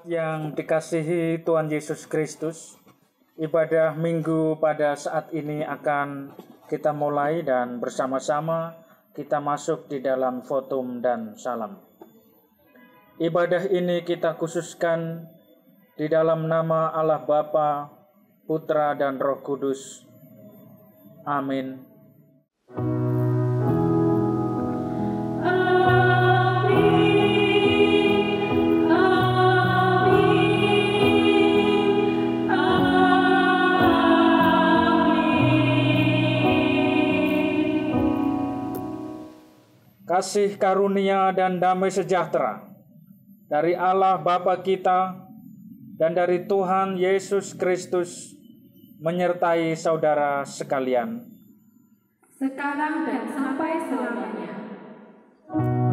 Yang dikasihi Tuhan Yesus Kristus, ibadah minggu pada saat ini akan kita mulai dan bersama-sama kita masuk di dalam votum dan salam. Ibadah ini kita khususkan di dalam nama Allah Bapa, Putra dan Roh Kudus. Amin. Kasih karunia dan damai sejahtera dari Allah Bapa kita dan dari Tuhan Yesus Kristus menyertai saudara sekalian. Sekarang dan sampai selamanya. Tuhan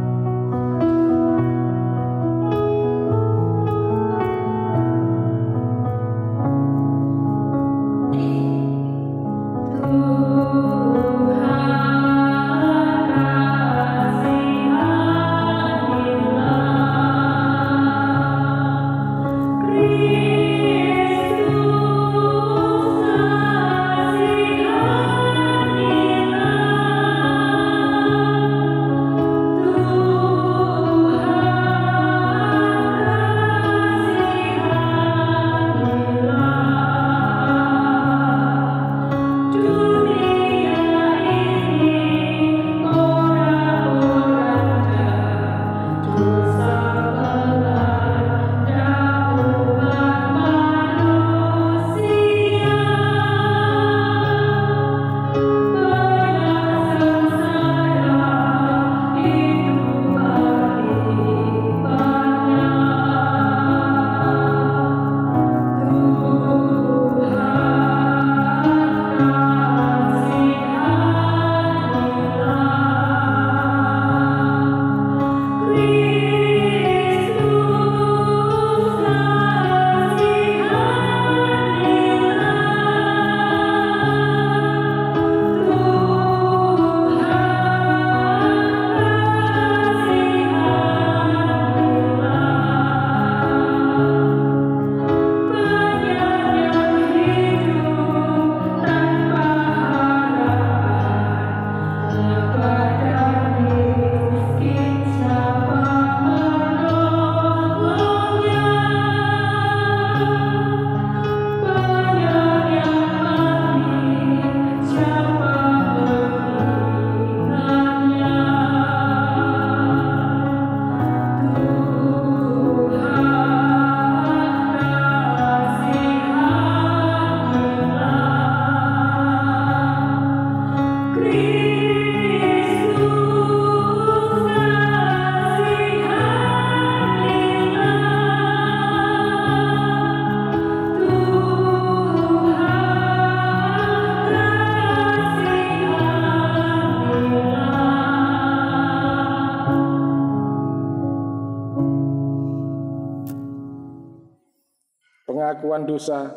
pengakuan dosa.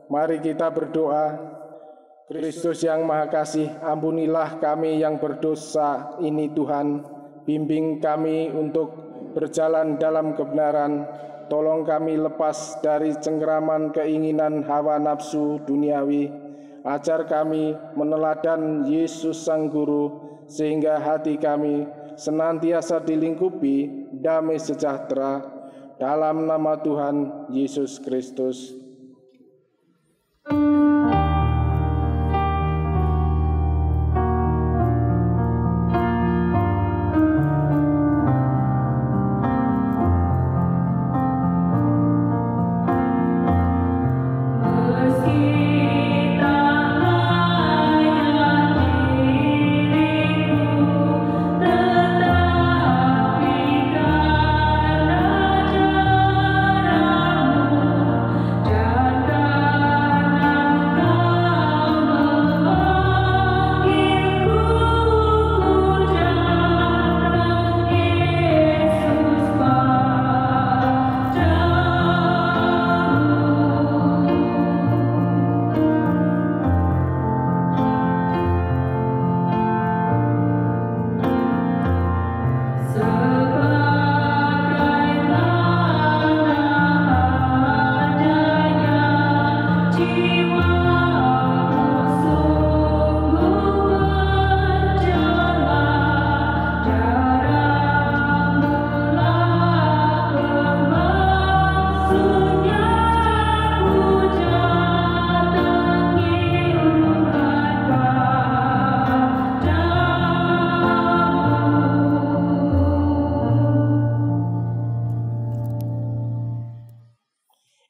Mari kita berdoa. Kristus yang Maha Kasih, ampunilah kami yang berdosa ini Tuhan. Bimbing kami untuk berjalan dalam kebenaran. Tolong kami lepas dari cengkeraman keinginan hawa nafsu duniawi. Ajar kami meneladan Yesus Sang Guru, sehingga hati kami senantiasa dilingkupi damai sejahtera. Dalam nama Tuhan Yesus Kristus.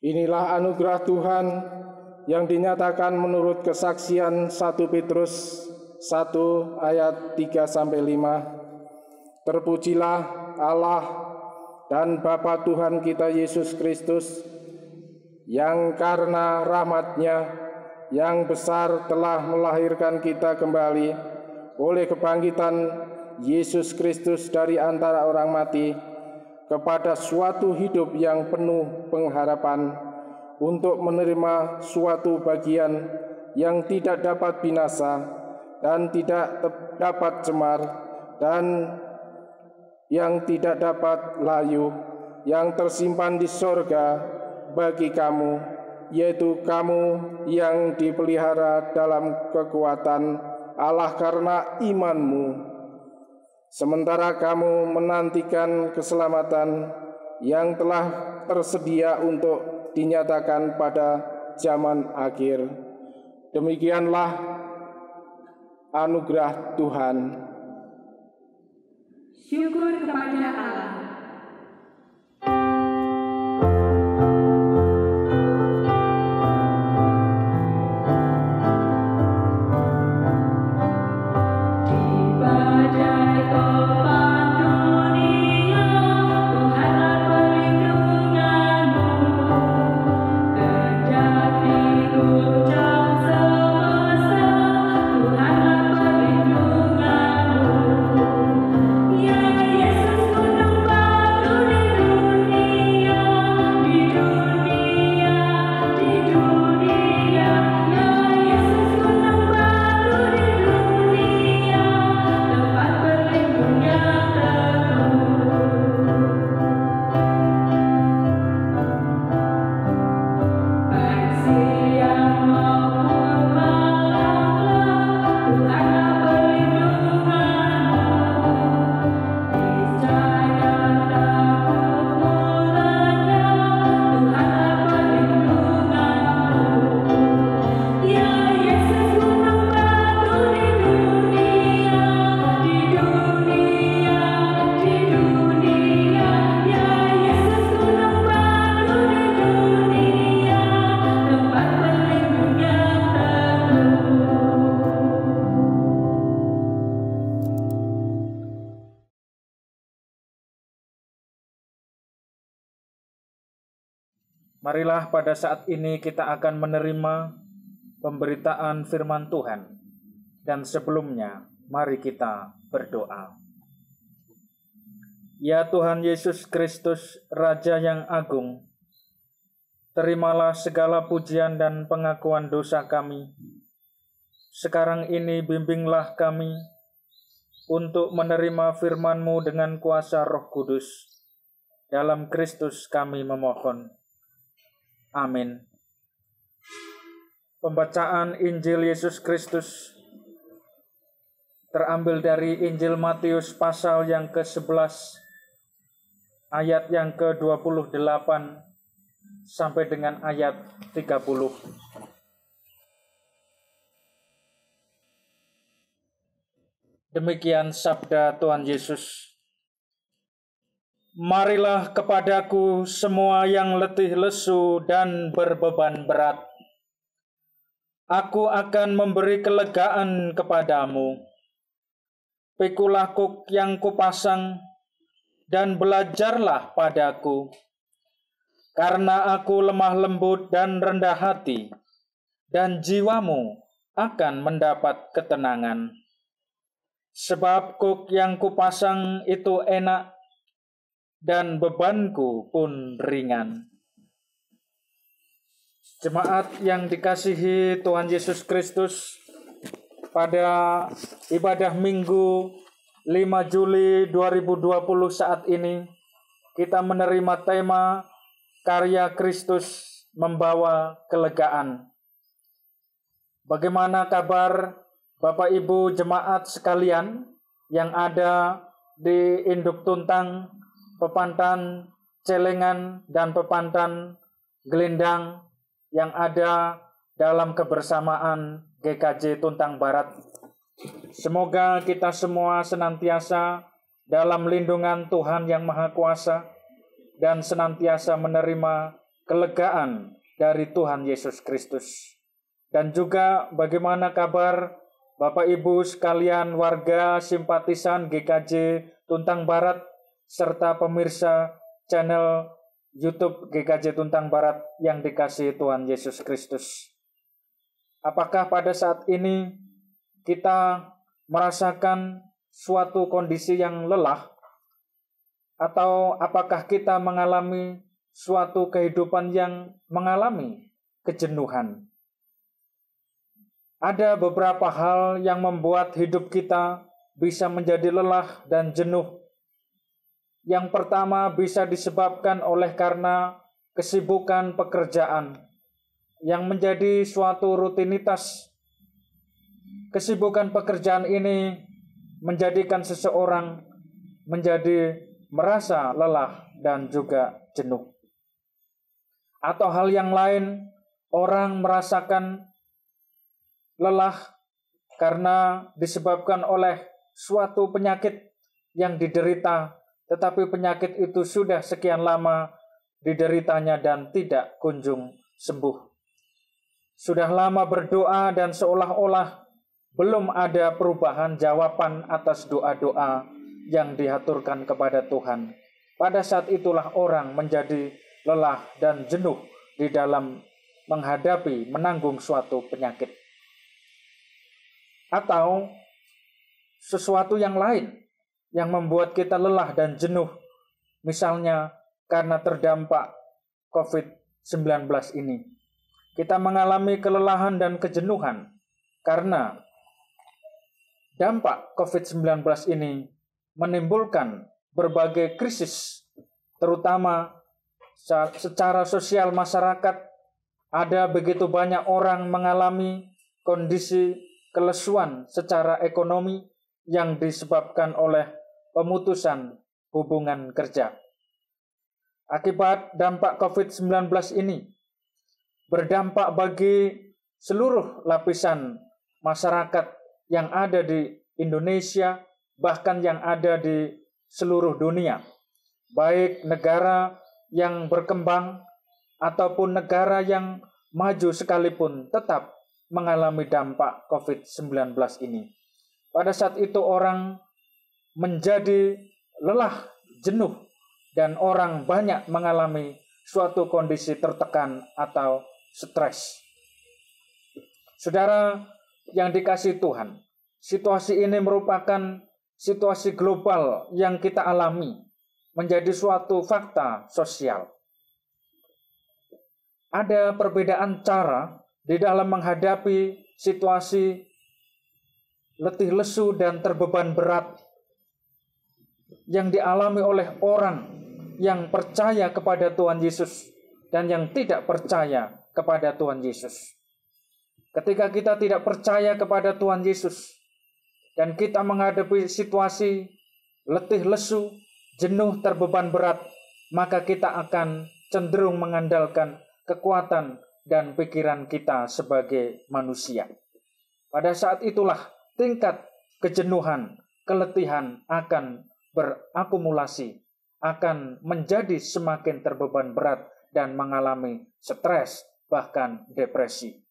Inilah anugerah Tuhan yang dinyatakan menurut kesaksian 1 Petrus 1 ayat 3-5. Terpujilah Allah dan Bapa Tuhan kita Yesus Kristus, yang karena rahmat-Nya yang besar telah melahirkan kita kembali oleh kebangkitan Yesus Kristus dari antara orang mati kepada suatu hidup yang penuh pengharapan, untuk menerima suatu bagian yang tidak dapat binasa dan tidak dapat cemar dan yang tidak dapat layu, yang tersimpan di sorga bagi kamu, yaitu kamu yang dipelihara dalam kekuatan Allah karena imanmu. Sementara kamu menantikan keselamatan yang telah tersedia untuk dinyatakan pada zaman akhir. Demikianlah anugerah Tuhan. Syukur kepada Allah. Marilah pada saat ini kita akan menerima pemberitaan firman Tuhan. Dan sebelumnya, mari kita berdoa. Ya Tuhan Yesus Kristus, Raja yang agung, terimalah segala pujian dan pengakuan dosa kami. Sekarang ini bimbinglah kami untuk menerima firman-Mu dengan kuasa Roh Kudus. Dalam Kristus kami memohon. Amin. Pembacaan Injil Yesus Kristus terambil dari Injil Matius pasal yang ke-11, ayat yang ke-28 sampai dengan ayat 30. Demikian sabda Tuhan Yesus. Marilah kepadaku semua yang letih lesu dan berbeban berat. Aku akan memberi kelegaan kepadamu. Pikulah kuk yang kupasang dan belajarlah padaku. Karena aku lemah lembut dan rendah hati, dan jiwamu akan mendapat ketenangan. Sebab kuk yang kupasang itu enak, dan bebanku pun ringan. Jemaat yang dikasihi Tuhan Yesus Kristus, pada ibadah Minggu 5 Juli 2020 saat ini, kita menerima tema karya Kristus membawa kelegaan. Bagaimana kabar Bapak Ibu jemaat sekalian yang ada di Induk Tuntang, Pepantan Celengan, dan Pepantan Gelendang yang ada dalam kebersamaan GKJ Tuntang Barat. Semoga kita semua senantiasa dalam lindungan Tuhan yang Maha Kuasa dan senantiasa menerima kelegaan dari Tuhan Yesus Kristus. Dan juga bagaimana kabar Bapak Ibu sekalian warga simpatisan GKJ Tuntang Barat serta pemirsa channel YouTube GKJ Tuntang Barat yang dikasihi Tuhan Yesus Kristus. Apakah pada saat ini kita merasakan suatu kondisi yang lelah? Atau apakah kita mengalami suatu kehidupan yang mengalami kejenuhan? Ada beberapa hal yang membuat hidup kita bisa menjadi lelah dan jenuh. Yang pertama bisa disebabkan oleh karena kesibukan pekerjaan yang menjadi suatu rutinitas. Kesibukan pekerjaan ini menjadikan seseorang menjadi merasa lelah dan juga jenuh. Atau hal yang lain, orang merasakan lelah karena disebabkan oleh suatu penyakit yang diderita, tetapi penyakit itu sudah sekian lama dideritanya dan tidak kunjung sembuh. Sudah lama berdoa dan seolah-olah belum ada perubahan jawaban atas doa-doa yang dihaturkan kepada Tuhan. Pada saat itulah orang menjadi lelah dan jenuh di dalam menghadapi, menanggung suatu penyakit. Atau sesuatu yang lain yang membuat kita lelah dan jenuh, misalnya karena terdampak COVID-19 ini. Kita mengalami kelelahan dan kejenuhan karena dampak COVID-19 ini menimbulkan berbagai krisis, terutama secara sosial masyarakat. Ada begitu banyak orang mengalami kondisi kelesuan secara ekonomi yang disebabkan oleh pemutusan hubungan kerja. Akibat dampak COVID-19 ini berdampak bagi seluruh lapisan masyarakat yang ada di Indonesia, bahkan yang ada di seluruh dunia, baik negara yang berkembang ataupun negara yang maju sekalipun tetap mengalami dampak COVID-19 ini. Pada saat itu orang menjadi lelah, jenuh, dan orang banyak mengalami suatu kondisi tertekan atau stres. Saudara yang dikasihi Tuhan, situasi ini merupakan situasi global yang kita alami, menjadi suatu fakta sosial. ada perbedaan cara di dalam menghadapi situasi letih lesu dan terbeban berat yang dialami oleh orang yang percaya kepada Tuhan Yesus dan yang tidak percaya kepada Tuhan Yesus. Ketika kita tidak percaya kepada Tuhan Yesus dan kita menghadapi situasi letih lesu, jenuh, terbeban berat, maka kita akan cenderung mengandalkan kekuatan dan pikiran kita sebagai manusia. Pada saat itulah tingkat kejenuhan, keletihan akan berakumulasi, akan menjadi semakin terbeban berat dan mengalami stres, bahkan depresi.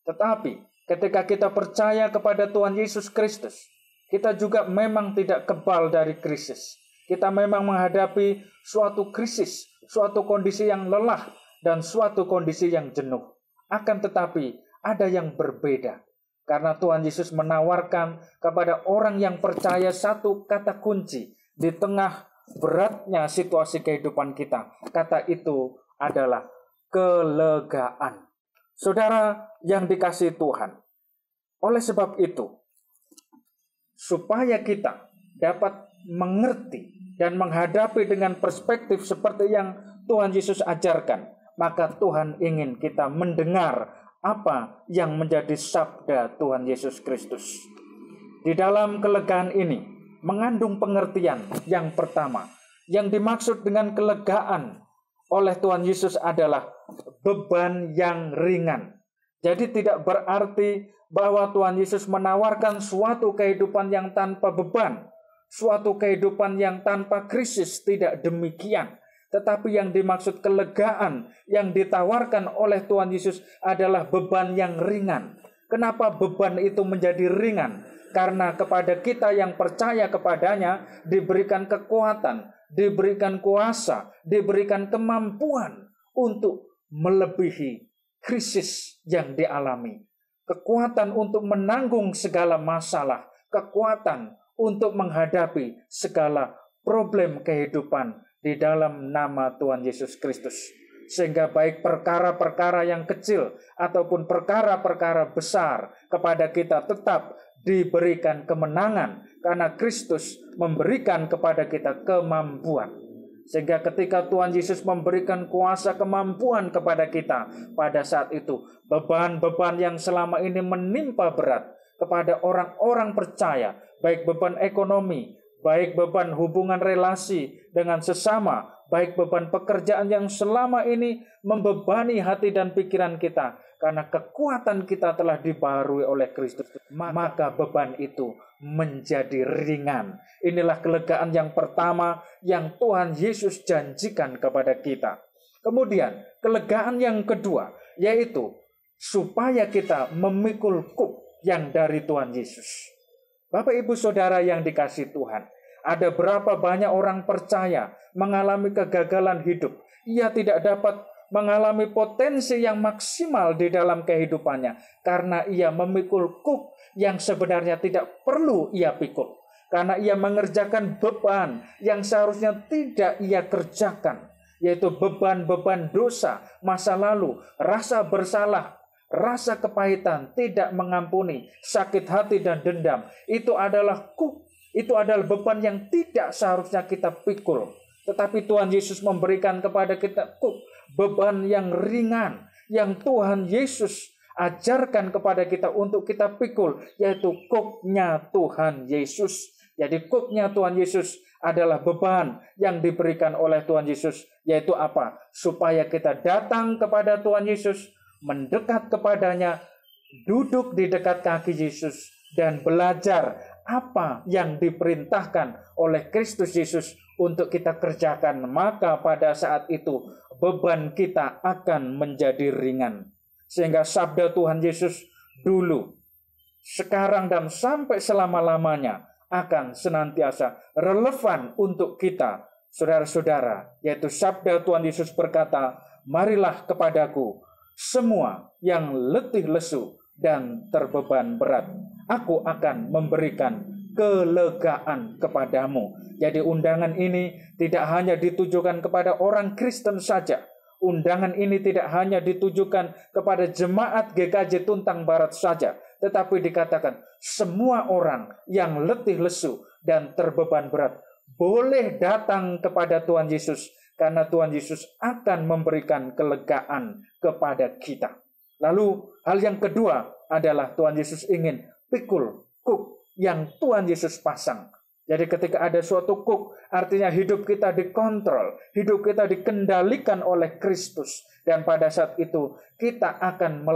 Tetapi ketika kita percaya kepada Tuhan Yesus Kristus, kita juga memang tidak kebal dari krisis. Kita memang menghadapi suatu krisis, suatu kondisi yang lelah, dan suatu kondisi yang jenuh. Akan tetapi ada yang berbeda. Karena Tuhan Yesus menawarkan kepada orang yang percaya satu kata kunci di tengah beratnya situasi kehidupan kita. Kata itu adalah kelegaan. Saudara yang dikasihi Tuhan, oleh sebab itu, supaya kita dapat mengerti dan menghadapi dengan perspektif seperti yang Tuhan Yesus ajarkan, maka Tuhan ingin kita mendengar apa yang menjadi sabda Tuhan Yesus Kristus. Di dalam kelegaan ini mengandung pengertian yang pertama. Yang dimaksud dengan kelegaan oleh Tuhan Yesus adalah beban yang ringan. Jadi tidak berarti bahwa Tuhan Yesus menawarkan suatu kehidupan yang tanpa beban, suatu kehidupan yang tanpa krisis, tidak demikian. Tetapi yang dimaksud kelegaan yang ditawarkan oleh Tuhan Yesus adalah beban yang ringan. Kenapa beban itu menjadi ringan? Karena kepada kita yang percaya kepadanya diberikan kekuatan, diberikan kuasa, diberikan kemampuan untuk melebihi krisis yang dialami. Kekuatan untuk menanggung segala masalah, kekuatan untuk menghadapi segala problem kehidupan di dalam nama Tuhan Yesus Kristus. Sehingga baik perkara-perkara yang kecil ataupun perkara-perkara besar kepada kita tetap diberikan kemenangan karena Kristus memberikan kepada kita kemampuan. Sehingga ketika Tuhan Yesus memberikan kuasa kemampuan kepada kita, pada saat itu beban-beban yang selama ini menimpa berat kepada orang-orang percaya, baik beban ekonomi, baik beban hubungan relasi dengan sesama, baik beban pekerjaan yang selama ini membebani hati dan pikiran kita, karena kekuatan kita telah dibaharui oleh Kristus, maka beban itu menjadi ringan. Inilah kelegaan yang pertama yang Tuhan Yesus janjikan kepada kita. Kemudian kelegaan yang kedua, yaitu supaya kita memikul kuk yang dari Tuhan Yesus. Bapak Ibu Saudara yang dikasihi Tuhan, ada berapa banyak orang percaya mengalami kegagalan hidup. Ia tidak dapat mengalami potensi yang maksimal di dalam kehidupannya karena ia memikul kuk yang sebenarnya tidak perlu ia pikul. Karena ia mengerjakan beban yang seharusnya tidak ia kerjakan, yaitu beban-beban dosa, masa lalu, rasa bersalah, rasa kepahitan, tidak mengampuni, sakit hati dan dendam. Itu adalah kuk. Itu adalah beban yang tidak seharusnya kita pikul. Tetapi Tuhan Yesus memberikan kepada kita kuk, beban yang ringan, yang Tuhan Yesus ajarkan kepada kita untuk kita pikul, yaitu kuknya Tuhan Yesus. Jadi kuknya Tuhan Yesus adalah beban yang diberikan oleh Tuhan Yesus, yaitu apa? Supaya kita datang kepada Tuhan Yesus, mendekat kepadanya, duduk di dekat kaki Yesus, dan belajar apa yang diperintahkan oleh Kristus Yesus untuk kita kerjakan. Maka pada saat itu beban kita akan menjadi ringan. Sehingga sabda Tuhan Yesus dulu, sekarang dan sampai selama-lamanya akan senantiasa relevan untuk kita, saudara-saudara. Yaitu sabda Tuhan Yesus berkata, marilah kepadaku semua yang letih lesu dan terbeban berat, aku akan memberikan kelegaan kepadamu. Jadi undangan ini tidak hanya ditujukan kepada orang Kristen saja, undangan ini tidak hanya ditujukan kepada jemaat GKJ Tuntang Barat saja, tetapi dikatakan semua orang yang letih lesu dan terbeban berat boleh datang kepada Tuhan Yesus, karena Tuhan Yesus akan memberikan kelegaan kepada kita. Lalu hal yang kedua adalah Tuhan Yesus ingin pikul kuk yang Tuhan Yesus pasang. Jadi ketika ada suatu kuk, artinya hidup kita dikontrol, hidup kita dikendalikan oleh Kristus. Dan pada saat itu kita akan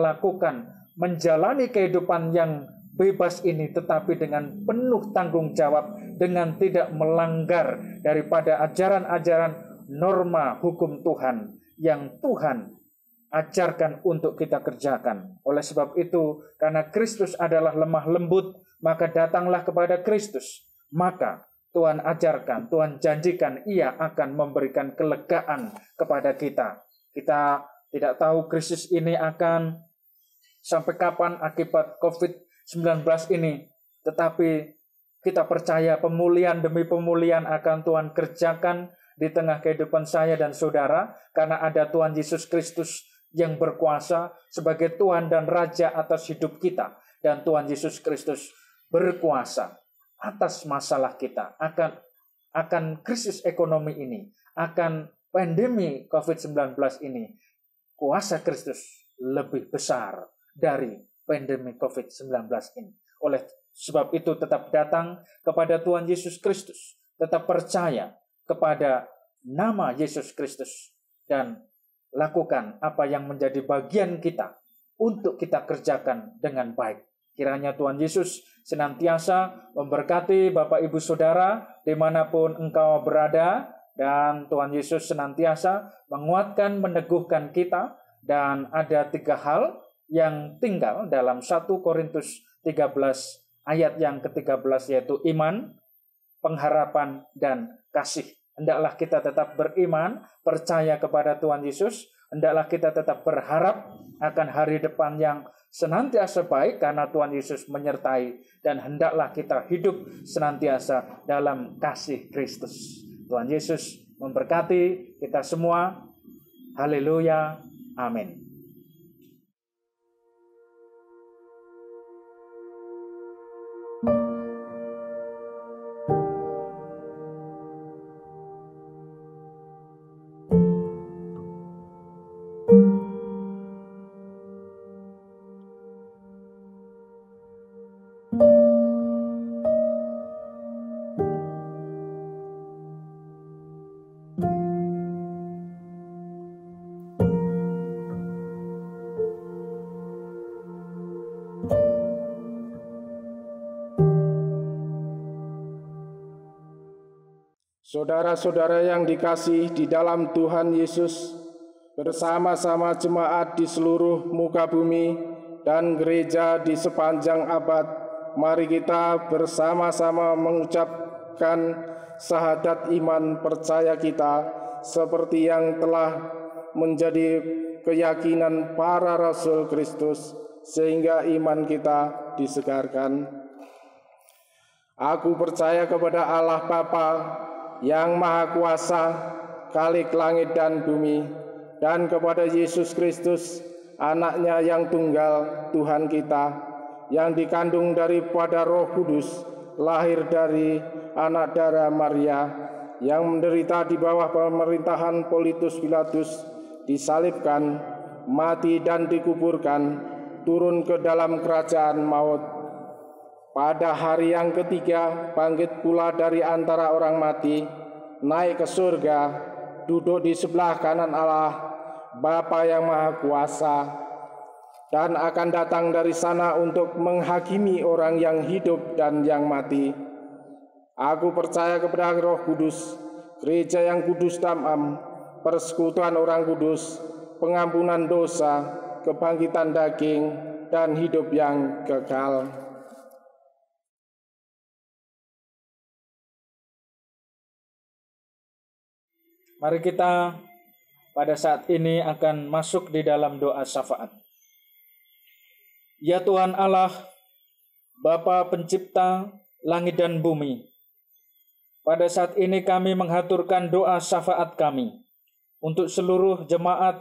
menjalani kehidupan yang bebas ini, tetapi dengan penuh tanggung jawab, dengan tidak melanggar daripada ajaran-ajaran norma hukum Tuhan yang Tuhan ajarkan untuk kita kerjakan. Oleh sebab itu, karena Kristus adalah lemah lembut, maka datanglah kepada Kristus. Maka Tuhan ajarkan, Tuhan janjikan Ia akan memberikan kelegaan kepada kita. Kita tidak tahu krisis ini akan sampai kapan akibat COVID-19 ini. Tetapi kita percaya pemulihan demi pemulihan akan Tuhan kerjakan di tengah kehidupan saya dan saudara. Karena ada Tuhan Yesus Kristus yang berkuasa sebagai Tuhan dan Raja atas hidup kita. Dan Tuhan Yesus Kristus berkuasa atas masalah kita, akan krisis ekonomi ini, akan pandemi COVID-19 ini. Kuasa Kristus lebih besar dari pandemi COVID-19 ini. Oleh sebab itu tetap datang kepada Tuhan Yesus Kristus, tetap percaya kepada nama Yesus Kristus, dan lakukan apa yang menjadi bagian kita untuk kita kerjakan dengan baik. Kiranya Tuhan Yesus senantiasa memberkati Bapak Ibu Saudara dimanapun engkau berada, dan Tuhan Yesus senantiasa menguatkan, meneguhkan kita. Dan ada 3 hal yang tinggal dalam 1 Korintus 13 ayat yang ke-13, yaitu iman, pengharapan, dan kasih. Hendaklah kita tetap beriman, percaya kepada Tuhan Yesus. Hendaklah kita tetap berharap akan hari depan yang senantiasa baik karena Tuhan Yesus menyertai. Dan hendaklah kita hidup senantiasa dalam kasih Kristus. Tuhan Yesus memberkati kita semua. Haleluya. Amin. Saudara-saudara yang dikasih di dalam Tuhan Yesus, bersama-sama jemaat di seluruh muka bumi dan gereja di sepanjang abad, mari kita bersama-sama mengucapkan syahadat iman percaya kita seperti yang telah menjadi keyakinan para Rasul Kristus, sehingga iman kita disegarkan. Aku percaya kepada Allah Bapa yang Maha Kuasa, Khalik langit dan bumi, dan kepada Yesus Kristus, Anaknya yang tunggal, Tuhan kita, yang dikandung daripada Roh Kudus, lahir dari anak darah Maria, yang menderita di bawah pemerintahan Pontius Pilatus, disalibkan, mati dan dikuburkan, turun ke dalam kerajaan maut. Pada hari yang ketiga, bangkit pula dari antara orang mati, naik ke surga, duduk di sebelah kanan Allah, Bapa yang Maha Kuasa, dan akan datang dari sana untuk menghakimi orang yang hidup dan yang mati. Aku percaya kepada Roh Kudus, gereja yang kudus tamam, persekutuan orang kudus, pengampunan dosa, kebangkitan daging, dan hidup yang kekal. Mari kita pada saat ini akan masuk di dalam doa syafaat. Ya Tuhan Allah, Bapa Pencipta langit dan bumi, pada saat ini kami menghaturkan doa syafaat kami untuk seluruh jemaat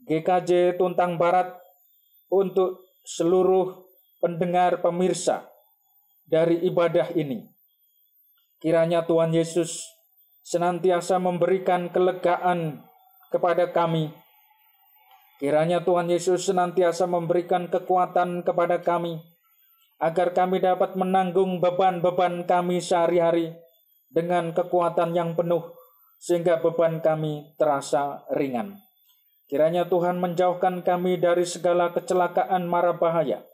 GKJ Tuntang Barat, untuk seluruh pendengar pemirsa dari ibadah ini. Kiranya Tuhan Yesus senantiasa memberikan kelegaan kepada kami. Kiranya Tuhan Yesus senantiasa memberikan kekuatan kepada kami, agar kami dapat menanggung beban-beban kami sehari-hari dengan kekuatan yang penuh, sehingga beban kami terasa ringan. Kiranya Tuhan menjauhkan kami dari segala kecelakaan mara bahaya.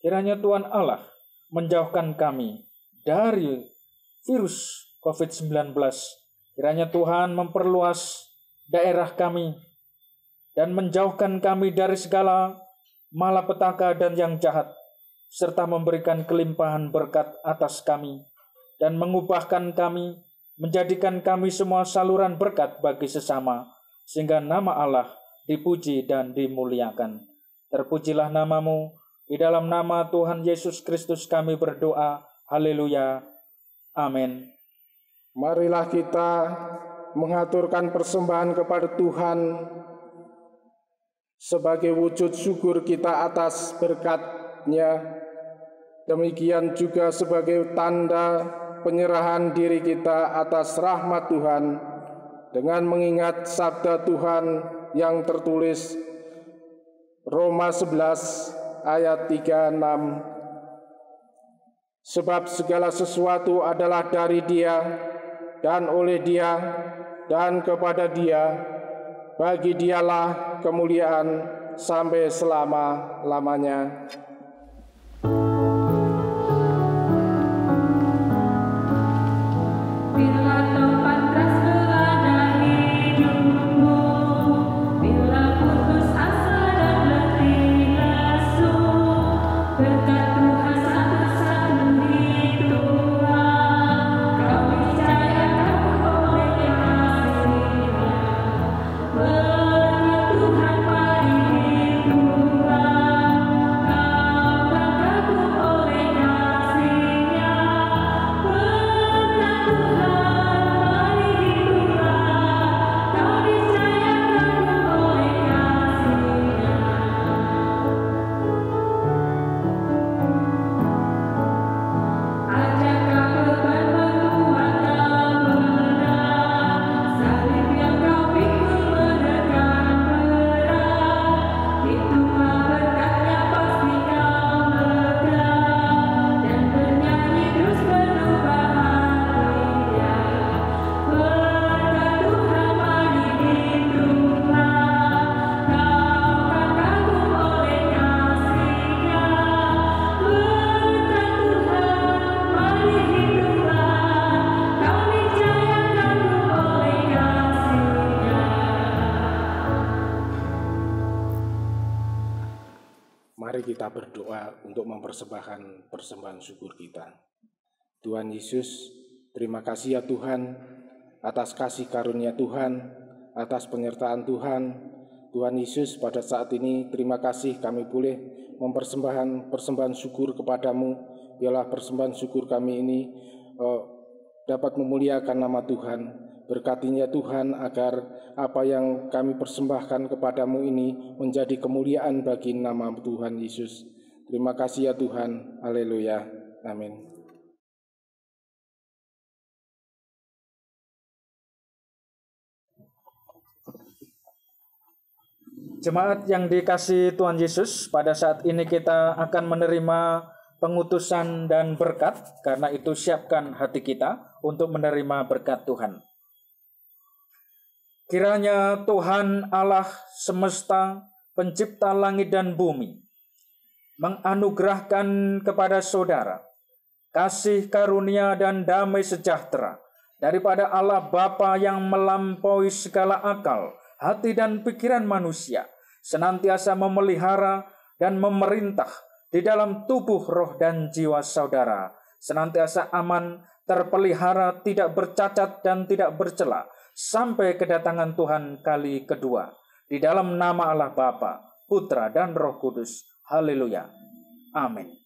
Kiranya Tuhan Allah menjauhkan kami dari virus COVID-19. Kiranya Tuhan memperluas daerah kami dan menjauhkan kami dari segala malapetaka dan yang jahat, serta memberikan kelimpahan berkat atas kami dan mengubahkan kami, menjadikan kami semua saluran berkat bagi sesama, sehingga nama Allah dipuji dan dimuliakan. Terpujilah nama-Mu, di dalam nama Tuhan Yesus Kristus kami berdoa. Haleluya. Amin. Marilah kita mengaturkan persembahan kepada Tuhan sebagai wujud syukur kita atas berkat-Nya. Demikian juga sebagai tanda penyerahan diri kita atas rahmat Tuhan, dengan mengingat sabda Tuhan yang tertulis Roma 11 ayat 36. Sebab segala sesuatu adalah dari Dia dan oleh Dia dan kepada Dia. Bagi Dialah kemuliaan sampai selama-lamanya. Mari kita berdoa untuk mempersembahkan persembahan syukur kita. Tuhan Yesus, terima kasih ya Tuhan atas kasih karunia Tuhan, atas penyertaan Tuhan. Tuhan Yesus, pada saat ini terima kasih kami boleh mempersembahkan persembahan syukur kepadamu. Biarlah persembahan syukur kami ini dapat memuliakan nama Tuhan. Berkatinya Tuhan agar apa yang kami persembahkan kepadamu ini menjadi kemuliaan bagi nama Tuhan Yesus. Terima kasih ya Tuhan. Haleluya. Amin. Jemaat yang dikasihi Tuhan Yesus, pada saat ini kita akan menerima pengutusan dan berkat. Karena itu siapkan hati kita untuk menerima berkat Tuhan. Kiranya Tuhan Allah semesta, pencipta langit dan bumi, menganugerahkan kepada saudara kasih karunia dan damai sejahtera daripada Allah Bapa yang melampaui segala akal, hati dan pikiran manusia, senantiasa memelihara dan memerintah di dalam tubuh, roh, dan jiwa saudara, senantiasa aman, terpelihara, tidak bercacat dan tidak bercela, sampai kedatangan Tuhan kali kedua. Di dalam nama Allah Bapa, Putra, dan Roh Kudus. Haleluya. Amin.